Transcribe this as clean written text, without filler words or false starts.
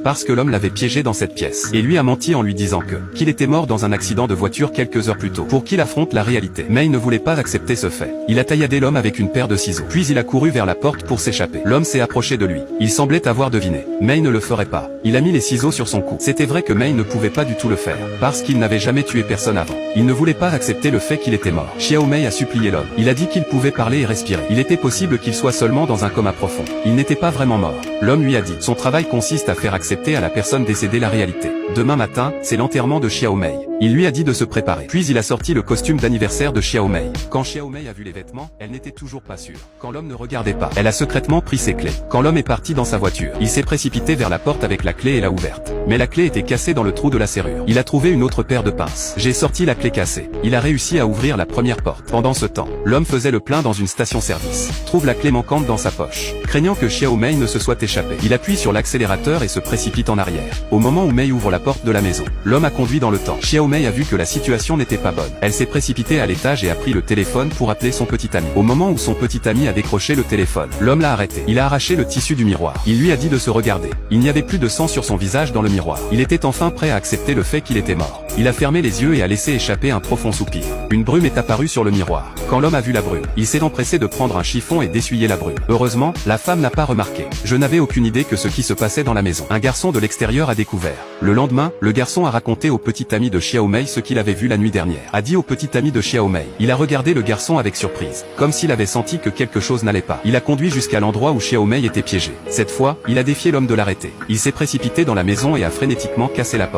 parce que l'homme l'avait piégé dans cette pièce. Et lui a menti en lui disant qu'il était mort dans un accident de voiture quelques heures plus tôt. Pour qu'il affronte la réalité. May ne voulait pas accepter ce fait. Il a tailladé l'homme avec une paire de ciseaux. Puis il a couru vers la porte pour s'échapper. L'homme s'est approché de lui. Il semblait avoir deviné. May ne le ferait pas. Il a mis les ciseaux sur son cou. C'était vrai que May ne pouvait pas du tout le faire, parce qu'il n'avait jamais tué personne avant. Il ne voulait pas accepter le fait qu'il était mort. Xiao Mei a supplié l'homme. Il a dit qu'il pouvait parler et respirer. Il était possible qu'il soit seulement dans un coma profond. Il n'était pas vraiment mort. L'homme lui a dit. Son travail consiste à faire accepter à la personne décédée la réalité. Demain matin, c'est l'enterrement de Xiao Mei. Il lui a dit de se préparer. Puis il a sorti le costume d'anniversaire de Xiao Mei. Quand Xiao Mei a vu les vêtements, elle n'était toujours pas sûre. Quand l'homme ne regardait pas, elle a secrètement pris ses clés. Quand l'homme est parti dans sa voiture, il s'est précipité vers la porte avec la clé et l'a ouverte. Mais la clé était cassée dans le trou de la serrure. Il a trouvé une autre paire de pinces. J'ai sorti la clé cassée. Il a réussi à ouvrir la première porte. Pendant ce temps, l'homme faisait le plein dans une station-service. Trouve la clé manquante dans sa poche. Craignant que Xiao Mei ne se soit échappé, il appuie sur l'accélérateur et se précipite en arrière. Au moment où Mei ouvre la porte de la maison, l'homme a conduit dans le temps. Xiao Mei a vu que la situation n'était pas bonne. Elle s'est précipitée à l'étage et a pris le téléphone pour appeler son petit ami. Au moment où son petit ami a décroché le téléphone, l'homme l'a arrêté. Il a arraché le tissu du miroir. Il lui a dit de se regarder. Il n'y avait plus de sang sur son visage dans le miroir. Il était enfin prêt à accepter le fait qu'il était mort. Il a fermé les yeux et a laissé échapper un profond soupir. Une brume est apparue sur le miroir. Quand l'homme a vu la brume, il s'est empressé de prendre un chiffon et d'essuyer la brume. Heureusement, la femme n'a pas remarqué. Je n'avais aucune idée que ce qui se passait dans la maison. Un garçon de l'extérieur a découvert. Le lendemain, le garçon a raconté au petit ami de Xiao Mei ce qu'il avait vu la nuit dernière. A dit au petit ami de Xiao Mei. Il a regardé le garçon avec surprise, comme s'il avait senti que quelque chose n'allait pas. Il a conduit jusqu'à l'endroit où Xiao Mei était piégé. Cette fois, il a défié l'homme de l'arrêter. Il s'est précipité dans la maison et a frénétiquement cassé la porte.